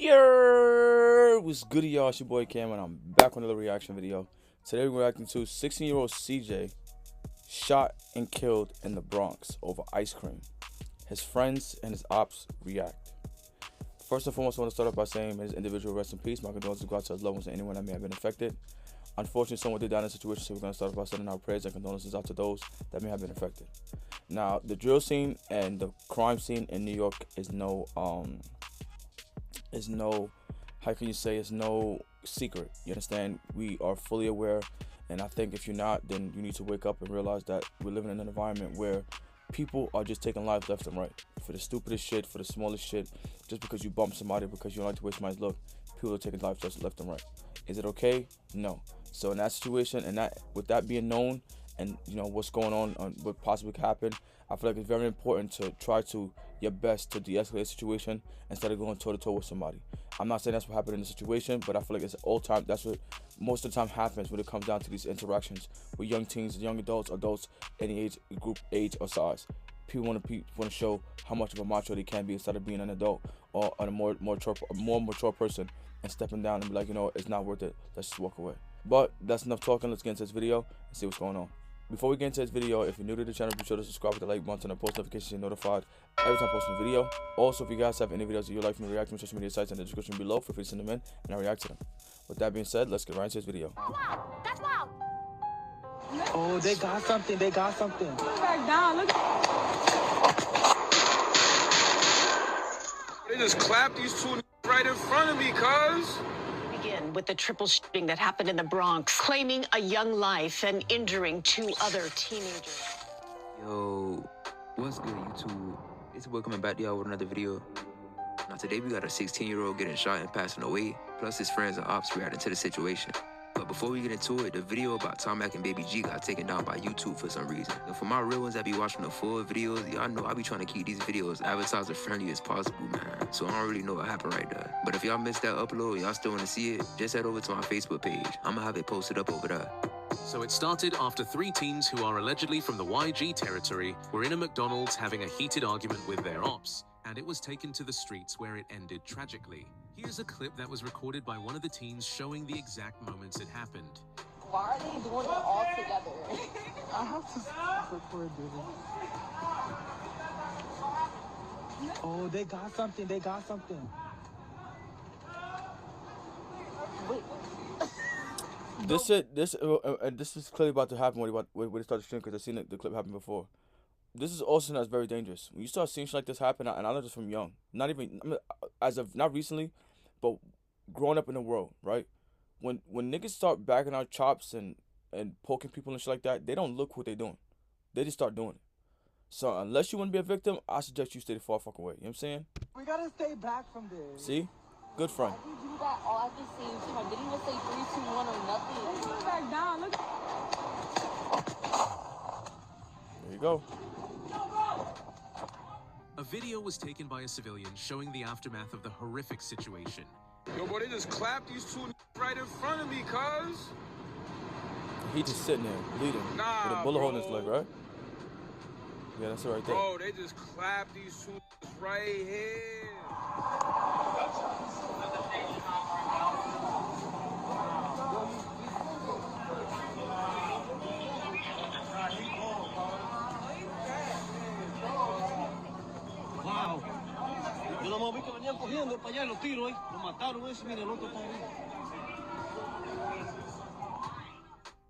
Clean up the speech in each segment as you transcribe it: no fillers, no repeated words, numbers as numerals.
Yo, what's goody, y'all? It's your boy Cam, and I'm back with another reaction video. Today we're reacting to 16-year-old CJ shot and killed in the Bronx over ice cream. His friends and his ops react. First and foremost, I want to start off by saying, may this individual rest in peace. My condolences go out to his loved ones and anyone that may have been affected. Unfortunately, someone did die in the situation, so we're going to start off by sending our prayers and condolences out to those that may have been affected. Now, the drill scene and the crime scene in New York is no how can you say, it's no secret. You understand? We are fully aware, and I think if you're not, then you need to wake up and realize that we're living in an environment where people are just taking lives left and right for the stupidest shit, for the smallest shit. Just because you bump somebody, because you don't like to waste somebody's look, people are taking lives just left and right. Is it okay? No. So in that situation, and that with that being known, and you know what's going on what possibly could happen, I feel like it's very important to try to your best to de-escalate the situation instead of going toe-to-toe with somebody. I'm not saying that's what happened in the situation, but I feel like it's all time. That's what most of the time happens when it comes down to these interactions with young teens, young adults, any age group, age or size. People want to show how much of a macho they can be instead of being an adult or a more mature person and stepping down and be like, you know, it's not worth it. Let's just walk away. But that's enough talking. Let's get into this video and see what's going on. Before we get into this video, if you're new to the channel, be sure to subscribe with the like button and post notifications so you're notified every time I post a video. Also, if you guys have any videos that you'd like me to react to on social media sites in the description below, feel free to send them in and I'll react to them. With that being said, let's get right into this video. Wow, that's wild. Oh, they got something. They got something. Put it back down. Look. They just clapped these two right in front of me, cuz. Begin with the triple shooting that happened in the Bronx, claiming a young life and injuring two other teenagers. Yo, what's good, YouTube? It's your boy coming back to y'all with another video. Now today we got a 16-year-old getting shot and passing away, plus his friends and ops reacting to the situation. But before we get into it, the video about Tomac and Baby G got taken down by YouTube for some reason. And for my real ones that be watching the full videos, y'all know I be trying to keep these videos advertiser friendly as possible, man. So I don't really know what happened right there. But if y'all missed that upload and y'all still want to see it, just head over to my Facebook page. I'ma have it posted up over there. So it started after three teens who are allegedly from the YG territory were in a McDonald's having a heated argument with their ops, and it was taken to the streets where it ended tragically. Here's a clip that was recorded by one of the teens showing the exact moments it happened. Why are they doing it all together? I have to record this. Oh, they got something. They got something. Wait. This is clearly about to happen when they start the stream, because I've seen the clip happen before. This is also that's very dangerous. When you start seeing shit like this happen, and I know this from young, not recently, but growing up in the world, right? When niggas start backing out chops and poking people and shit like that, they don't look what they doing. They just start doing it. So unless you want to be a victim, I suggest you stay the far fuck away. You know what I'm saying? We gotta stay back from this. See? Good friend. Why did you do that all at the same time? Didn't even say 3, 2, 1 or nothing. Put it back down. Look. There you go. A video was taken by a civilian showing the aftermath of the horrific situation. Yo, boy, they just clapped these two right in front of me, cuz. He just sitting there bleeding with a bullet hole in his leg, right? Yeah, that's it right there. Bro, they just clapped these two right here. Wow. Yo nomás vi que venían cogiendo para allá los tiros ahí. Lo mataron ese, mira, el otro está ahí.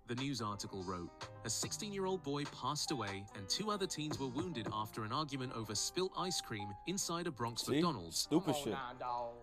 The news article wrote, a 16-year-old boy passed away and two other teens were wounded after an argument over spilt ice cream inside a Bronx McDonald's. Stupid shit.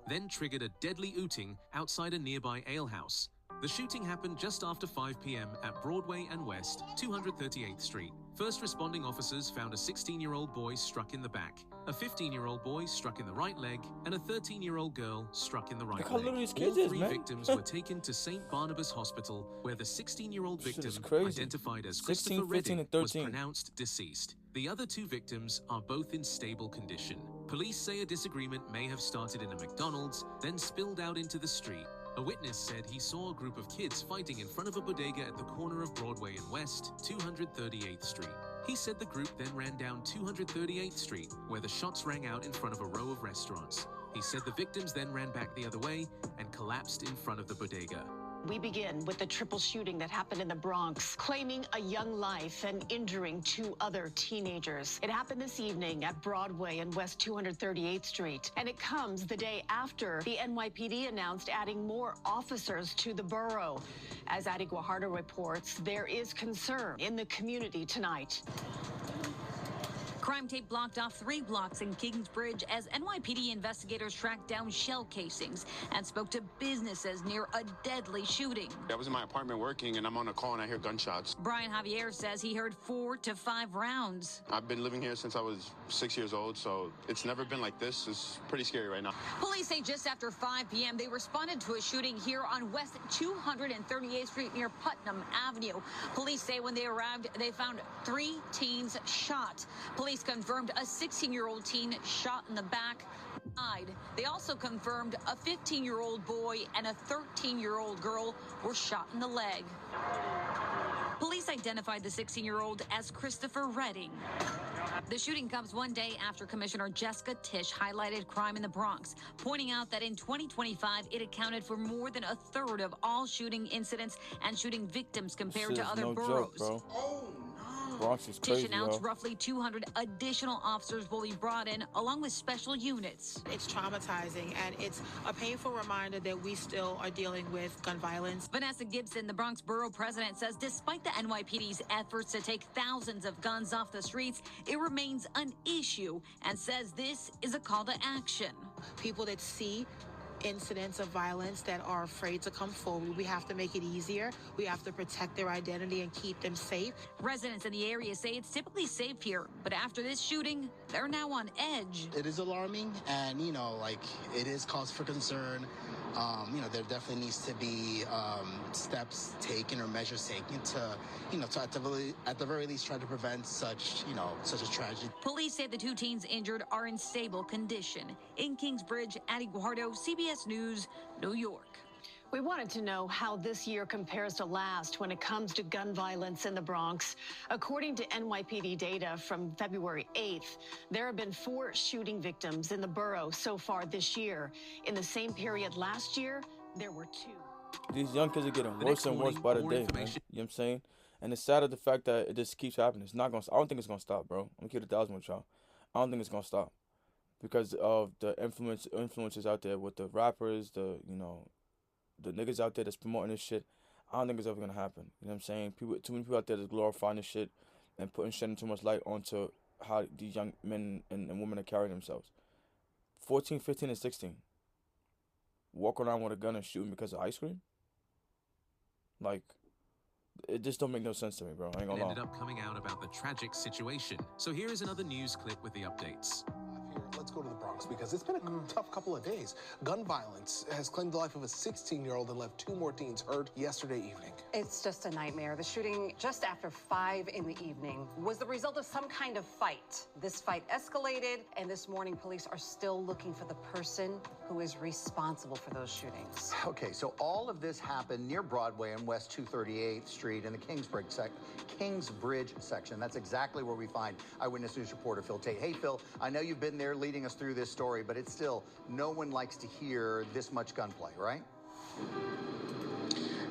Then triggered a deadly ooting outside a nearby alehouse. The shooting happened just after 5 p.m. at Broadway and West, 238th Street. First responding officers found a 16-year-old boy struck in the back, a 15-year-old boy struck in the right leg, and a 13-year-old girl struck in the right leg. All three victims were taken to St. Barnabas Hospital, where the 16-year-old victim, identified as Christopher Reddick, was pronounced deceased. The other two victims are both in stable condition. Police say a disagreement may have started in a McDonald's, then spilled out into the street. A witness said he saw a group of kids fighting in front of a bodega at the corner of Broadway and West, 238th Street. He said the group then ran down 238th Street, where the shots rang out in front of a row of restaurants. He said the victims then ran back the other way and collapsed in front of the bodega. We begin with the triple shooting that happened in the Bronx, claiming a young life and injuring 2 other teenagers. It happened this evening at Broadway and West 238th Street, and it comes the day after the NYPD announced adding more officers to the borough. As Adi Guajardo reports, there is concern in the community tonight. Crime tape blocked off 3 blocks in Kingsbridge as NYPD investigators tracked down shell casings and spoke to businesses near a deadly shooting. I was in my apartment working, and I'm on a call, and I hear gunshots. Brian Javier says he heard 4 to 5 rounds. I've been living here since I was 6 years old, so it's never been like this. It's pretty scary right now. Police say just after 5 p.m., they responded to a shooting here on West 238th Street near Putnam Avenue. Police say when they arrived, they found 3 teens shot. Police confirmed a 16-year-old teen shot in the back died. They also confirmed a 15-year-old boy and a 13-year-old girl were shot in the leg. Police identified the 16-year-old as Christopher Redding. The shooting comes one day after Commissioner Jessica Tisch highlighted crime in the Bronx, pointing out that in 2025, it accounted for more than 1/3 of all shooting incidents and shooting victims compared to other boroughs. Joke, bro. Bronx is Tisch crazy, announced yo. roughly 200 additional officers will be brought in, along with special units. It's traumatizing, and it's a painful reminder that we still are dealing with gun violence. Vanessa Gibson, the Bronx Borough president, says despite the NYPD's efforts to take thousands of guns off the streets, it remains an issue, and says this is a call to action. People that see incidents of violence that are afraid to come forward, we have to make it easier. We have to protect their identity and keep them safe. Residents in the area say it's typically safe here, but after this shooting, they're now on edge. It is alarming, and, it is cause for concern. There definitely needs to be steps taken or measures taken to at the very least try to prevent such a tragedy. Police say the 2 teens injured are in stable condition. In Kingsbridge, Adi Guajardo, CBS News, New York. We wanted to know how this year compares to last when it comes to gun violence in the Bronx. According to NYPD data from February 8th, there have been 4 shooting victims in the borough so far this year. In the same period last year, there were 2. These young kids are getting worse and worse by the day, man. You know what I'm saying? And it's sad at the fact that it just keeps happening. It's not gonna. I don't think it's gonna stop, bro. I'm gonna keep it 1,000 with y'all. I don't think it's gonna stop because of the influences out there with the rappers, the niggas out there that's promoting this shit. I don't think it's ever gonna happen. You know what I'm saying? Too many people out there that's glorifying this shit and putting shedding too much light onto how these young men and women are carrying themselves. 14, 15, and 16. Walk around with a gun and shooting because of ice cream? Like, it just don't make no sense to me, bro. I ain't gonna lie. Ended up coming out about the tragic situation. So here is another news clip with the updates. Let's go to the Bronx because it's been a tough couple of days. Gun violence has claimed the life of a 16-year-old and left 2 more teens hurt yesterday evening. It's just a nightmare. The shooting just after 5 in the evening was the result of some kind of fight. This fight escalated, and this morning police are still looking for the person who is responsible for those shootings. Okay, so all of this happened near Broadway and West 238th Street in the Kingsbridge section. That's exactly where we find Eyewitness News reporter Phil Tate. Hey, Phil, I know you've been there leading us through this story, but it's still, no one likes to hear this much gunplay, right?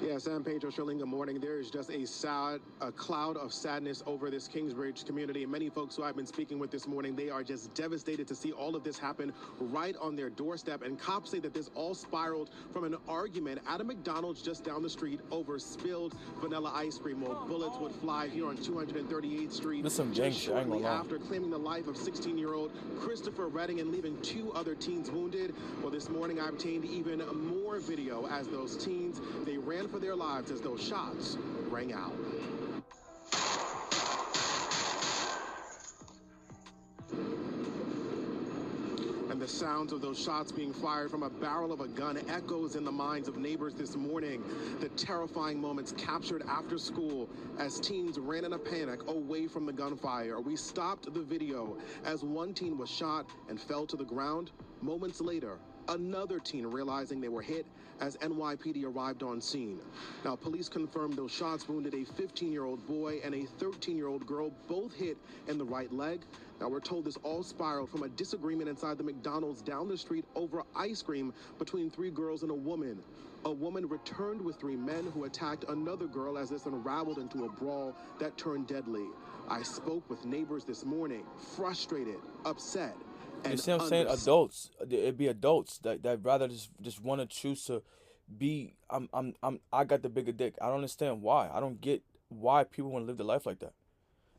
Yeah, San Pedro, Shirley, good morning. There is just a cloud of sadness over this Kingsbridge community. And many folks who I've been speaking with this morning, they are just devastated to see all of this happen right on their doorstep. And cops say that this all spiraled from an argument at a McDonald's just down the street over spilled vanilla ice cream. Well, bullets would fly here on 238th Street. There's some gang shit, I ain't gonna lie. After claiming the life of 16-year-old Christopher Redding and leaving 2 other teens wounded. Well, this morning I obtained even more video as those teens, they ran for their lives as those shots rang out. And the sounds of those shots being fired from a barrel of a gun echoes in the minds of neighbors this morning. The terrifying moments captured after school as teens ran in a panic away from the gunfire. We stopped the video as one teen was shot and fell to the ground. Moments later, Another teen realizing they were hit as NYPD arrived on scene. Now, police confirmed those shots wounded a 15-year-old boy and a 13-year-old girl, both hit in the right leg. Now, we're told this all spiraled from a disagreement inside the McDonald's down the street over ice cream between 3 girls and a woman. A woman returned with 3 men who attacked another girl as this unraveled into a brawl that turned deadly. I spoke with neighbors this morning, frustrated, upset, and you see what I'm saying? Adults, it'd be adults that rather just want to choose to be. I got the bigger dick. I don't understand why. I don't get why people want to live their life like that.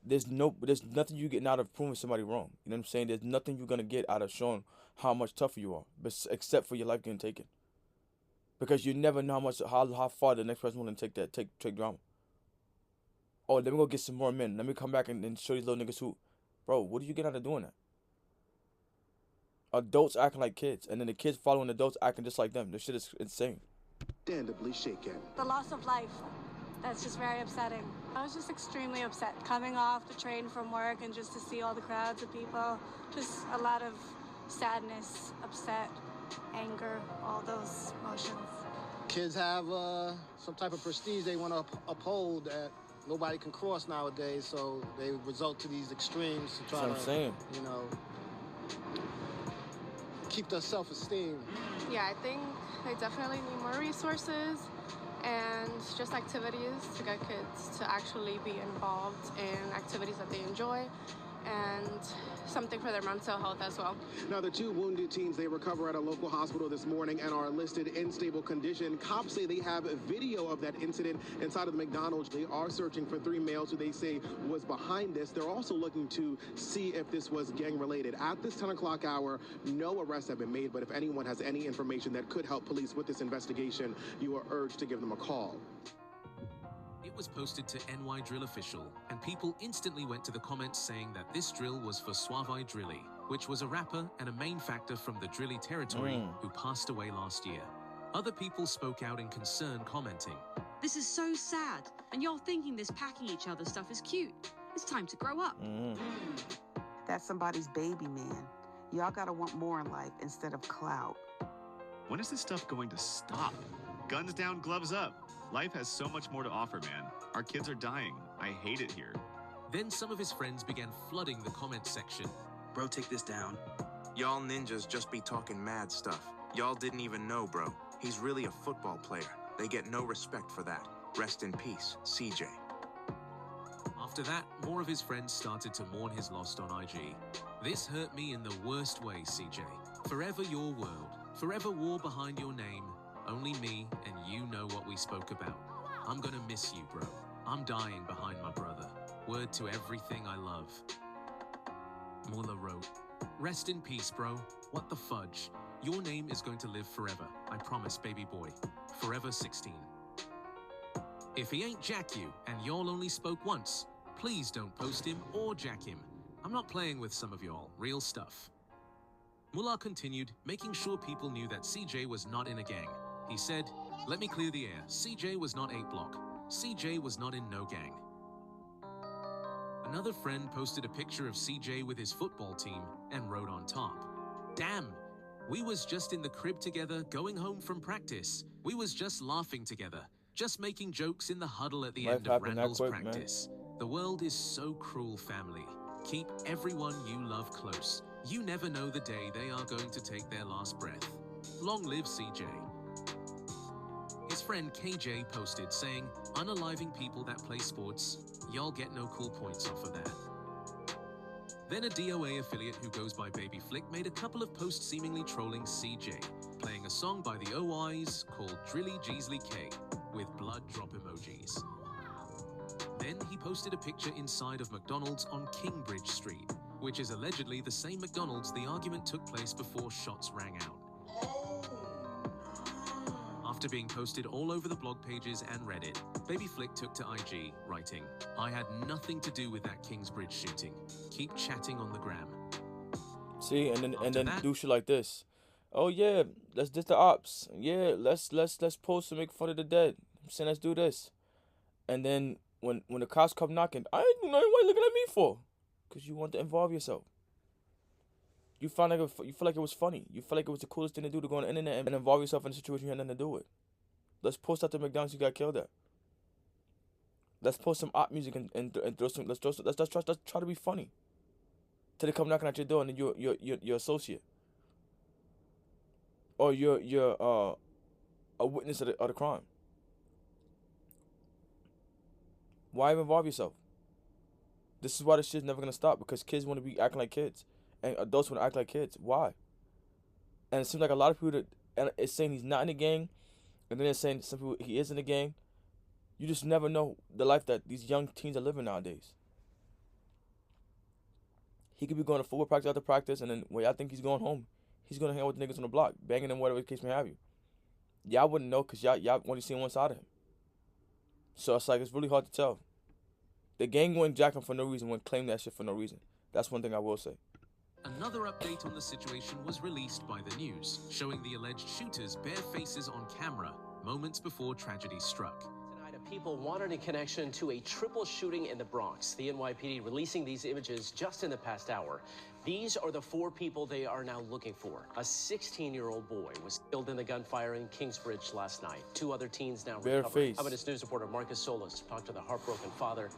There's nothing you getting out of proving somebody wrong. You know what I'm saying? There's nothing you're gonna get out of showing how much tougher you are, except for your life getting taken. Because you never know how far the next person want to take drama. Oh, let me go get some more men. Let me come back and show these little niggas who, bro. What do you get out of doing that? Adults acting like kids, and then the kids following adults acting just like them. This shit is insane. Understandably shaken. The loss of life. That's just very upsetting. I was just extremely upset coming off the train from work and just to see all the crowds of people. Just a lot of sadness, upset, anger, all those emotions. Kids have some type of prestige they want to uphold that nobody can cross nowadays, so they result to these extremes to try to, you know, keep their self-esteem. Yeah, I think they definitely need more resources and just activities to get kids to actually be involved in activities that they enjoy and something for their mental health as well. Now, the 2 wounded teens, they recover at a local hospital this morning and are listed in stable condition. Cops say they have a video of that incident inside of the McDonald's. They are searching for 3 males who they say was behind this. They're also looking to see if this was gang-related. At this 10 o'clock hour, no arrests have been made, but if anyone has any information that could help police with this investigation, you are urged to give them a call. It was posted to NY Drill Official, and people instantly went to the comments saying that this drill was for Suave Drilly, which was a rapper and a main factor from the Drilly territory who passed away last year. Other people spoke out in concern, commenting, "This is so sad, and y'all thinking this packing each other stuff is cute. It's time to grow up." That's somebody's baby, man. Y'all gotta want more in life instead of clout. When is this stuff going to stop? Guns down, gloves up. Life has so much more to offer, man. Our kids are dying. I hate it here. Then some of his friends began flooding the comment section. Bro, take this down. Y'all ninjas just be talking mad stuff. Y'all didn't even know, bro. He's really a football player. They get no respect for that. Rest in peace, CJ. After that, more of his friends started to mourn his loss on IG. "This hurt me in the worst way, CJ. Forever your world. Forever war behind your name. Only me and you know what we spoke about. I'm gonna miss you, bro. I'm dying behind my brother. Word to everything I love." Mullah wrote, "Rest in peace, bro. What the fudge? Your name is going to live forever. I promise, baby boy. Forever 16. If he ain't jack you and y'all only spoke once, please don't post him or jack him. I'm not playing with some of y'all. Real stuff." Mullah continued, making sure people knew that CJ was not in a gang. He said, "Let me clear the air. CJ was not 8 Block. CJ was not in no gang." Another friend posted a picture of CJ with his football team and wrote on top, "Damn, we was just in the crib together going home from practice. We was just laughing together, just making jokes in the huddle at the end of Randall's practice. The world is so cruel, family. Keep everyone you love close. You never know the day they are going to take their last breath. Long live CJ." His friend KJ posted saying, "Unaliving people that play sports, y'all get no cool points off of that." Then a DOA affiliate who goes by Baby Flick made a couple of posts seemingly trolling CJ, playing a song by the OIs called Drilly Jeesley K with blood drop emojis. Then he posted a picture inside of McDonald's on Kingbridge Street, which is allegedly the same McDonald's the argument took place before shots rang out. After being posted all over the blog pages and Reddit, Baby Flick took to IG, writing, "I had nothing to do with that Kingsbridge shooting. Keep chatting on the gram." See, and then do shit like this. "Oh yeah, let's diss the ops. Yeah, let's post to make fun of the dead. I'm saying let's do this." And then when the cops come knocking, "I ain't know what you looking at me for, 'cause you want to involve yourself." You feel like it was funny. You feel like it was the coolest thing to do, to go on the internet and involve yourself in a situation you had nothing to do with. Let's post out the McDonald's you got killed at. Let's post some op music and throw some. Let's try to be funny. Till they come knocking at your door and then you're associate, or you're a witness of the crime. Why even involve yourself? This is why this shit's never gonna stop, because kids want to be acting like kids, and adults want to act like kids. Why? And it seems like a lot of people that is saying he's not in the gang, and then they're saying some people he is in the gang. You just never know the life that these young teens are living nowadays. He could be going to football practice after practice, and then when y'all think he's going home, he's gonna hang out with niggas on the block, banging them, whatever the case may have you. Y'all wouldn't know, because y'all only seen one side of him. So it's like, it's really hard to tell. The gang went jack him for no reason, went claim that shit for no reason. That's one thing I will say. Another update on the situation was released by the news, showing the alleged shooters' bare faces on camera moments before tragedy struck. Tonight, people wanted a connection to a triple shooting in the Bronx. The NYPD releasing these images just in the past hour. These are the 4 people they are now looking for. A 16-year-old boy was killed in the gunfire in Kingsbridge last night. 2 other teens now recovering. Eyewitness News reporter Marcus Solis talked to the heartbroken father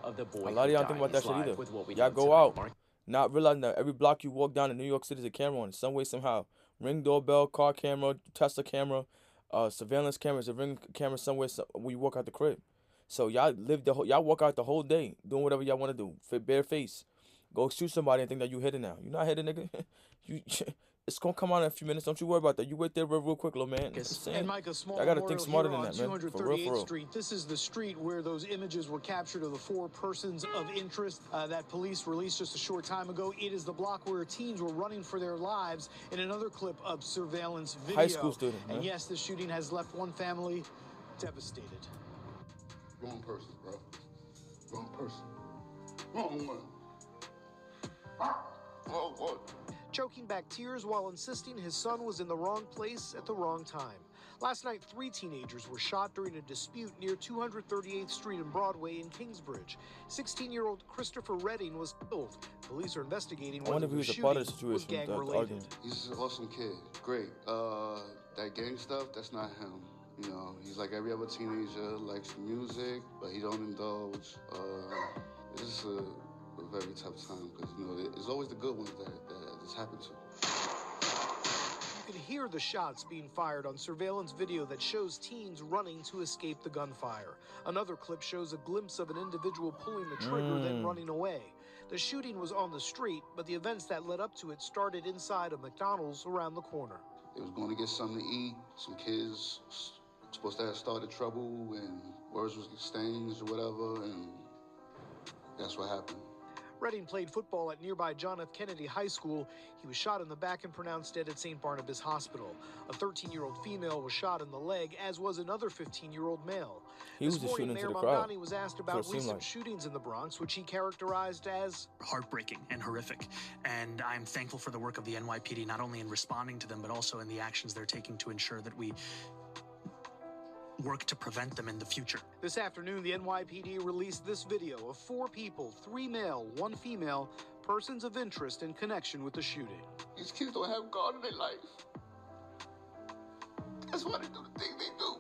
of the boy. A lot of y'all don't think about that shit either. Y'all go out, not realizing that every block you walk down in New York City is a camera on it, some way, somehow. Ring doorbell, car camera, Tesla camera, surveillance cameras, a ring camera somewhere when you walk out the crib. So y'all y'all walk out the whole day doing whatever y'all want to do, bare face. Go shoot somebody and think that you hidden now. You're not hidden, nigga. It's gonna come out in a few minutes. Don't you worry about that. You wait there real quick, little man. And Mike, a small I gotta think smarter than that, man. 238th Street. This is the street where those images were captured of the 4 persons of interest that police released just a short time ago. It is the block where teens were running for their lives in another clip of surveillance video. High school student, man. And yes, the shooting has left one family devastated. Wrong person, bro. Wrong person. Wrong one. Wrong one. Choking back tears while insisting his son was in the wrong place at the wrong time. Last night, 3 teenagers were shot during a dispute near 238th Street and Broadway in Kingsbridge. 16-year-old Christopher Redding was killed. Police are investigating whether the shooting was gang-related. He's an awesome kid. Great. That gang stuff, that's not him. You know, he's like every other teenager, likes music, but he don't indulge. It's just a very tough time, because, you know, it's always the good ones that this happened to. You can hear the shots being fired on surveillance video that shows teens running to escape the gunfire. Another clip shows a glimpse of an individual pulling the trigger, then running away. The shooting was on the street, but the events that led up to it started inside a McDonald's around the corner. They was going to get something to eat. Some kids supposed to have started trouble, and words was exchanged or whatever, and that's what happened. Redding played football at nearby John F. Kennedy High School. He was shot in the back and pronounced dead at St. Barnabas Hospital. A 13-year-old female was shot in the leg, as was another 15-year-old male. He was just shooting into the crowd. Mayor Mamdani was asked about recent shootings in the Bronx, which he characterized as heartbreaking and horrific. And I'm thankful for the work of the NYPD, not only in responding to them, but also in the actions they're taking to ensure that we work to prevent them in the future. This afternoon, the NYPD released this video of 4 people, 3 male, 1 female, persons of interest in connection with the shooting. These kids don't have God in their life. That's why they do the things they do.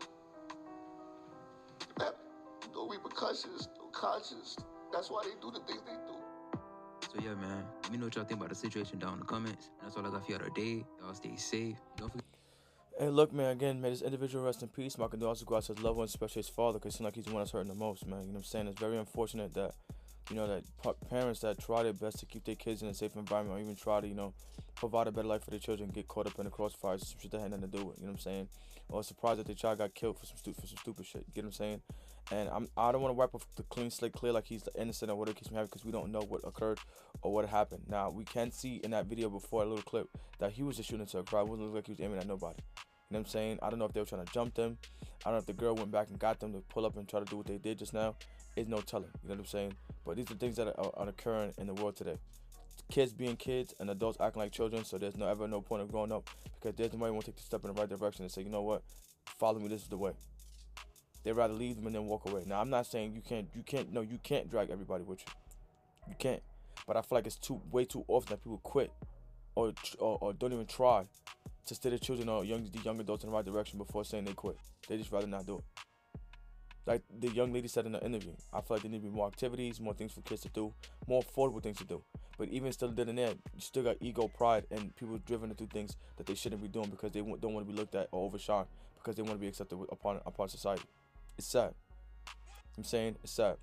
They have no repercussions, no conscience. That's why they do the things they do. So yeah, man, let me know what y'all think about the situation down in the comments. That's all I got for y'all today. Y'all stay safe. Don't forget. Hey, look, man, again, may this individual rest in peace. My condolences go out to his loved ones, especially his father, because it seems like he's the one that's hurting the most, man. You know what I'm saying? It's very unfortunate that, you know, that parents that try their best to keep their kids in a safe environment, or even try to, you know, provide a better life for their children, get caught up in the crossfires, some shit that had nothing to do with, you know what I'm saying? Or surprised that their child got killed for some stupid shit, you get what I'm saying? And I don't want to wipe off the clean slate clear like he's innocent or whatever keeps me happy, because we don't know what occurred or what happened. Now, we can see in that video before, a little clip, that he was just shooting into a crowd. It wasn't look like he was aiming at nobody. You know what I'm saying? I don't know if they were trying to jump them. I don't know if the girl went back and got them to pull up and try to do what they did just now. It's no telling. You know what I'm saying? But these are things that are occurring in the world today. Kids being kids and adults acting like children, so there's ever no point of growing up, because there's nobody who won't take the step in the right direction and say, you know what, follow me, this is the way. They'd rather leave them and then walk away. Now, I'm not saying you can't drag everybody with you. You can't. But I feel like it's way too often that people quit or don't even try to steer the children or the young adults in the right direction before saying they quit. They just rather not do it. Like the young lady said in the interview, I feel like there need to be more activities, more things for kids to do, more affordable things to do. But even still then and there, you still got ego, pride, and people driven to do things that they shouldn't be doing because they don't want to be looked at or overshine because they want to be accepted upon society. It's sad. I'm saying it's sad.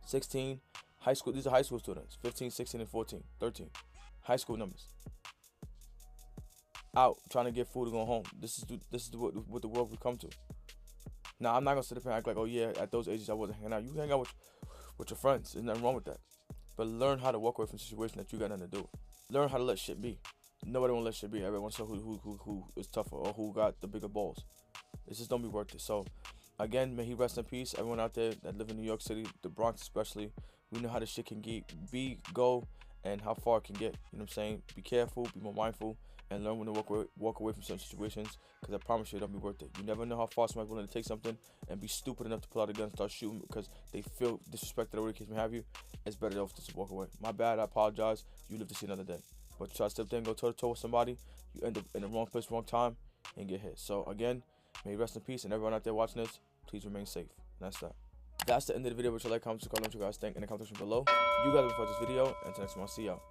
16, high school, these are high school students, 15, 16, and 14, 13. High school numbers. Out trying to get food to go home. This is what the world would come to. Now, I'm not going to sit up and act like, oh yeah, at those ages I wasn't hanging out. You hang out with your friends. There's nothing wrong with that. But learn how to walk away from situations that you got nothing to do with. Learn how to let shit be. Nobody want to let shit be. Everyone wants to know who is tougher or who got the bigger balls. It just don't be worth it. So, again, may he rest in peace. Everyone out there that live in New York City, the Bronx especially, we know how this shit can go, and how far it can get. You know what I'm saying? Be careful, be more mindful, and learn when to walk away from certain situations, because I promise you, it don't be worth it. You never know how far somebody's willing to take something and be stupid enough to pull out a gun and start shooting because they feel disrespected or whatever the case may have you. It's better off just to walk away. My bad, I apologize. You live to see another day. But try to step there and go toe-to-toe with somebody, you end up in the wrong place, wrong time, and get hit. So, again, may you rest in peace, and everyone out there watching this, please remain safe. And that's that. That's the end of the video. Which I like, comment, subscribe, let you guys think in the comment section below. You guys will watch this video, and until next time, I'll see y'all.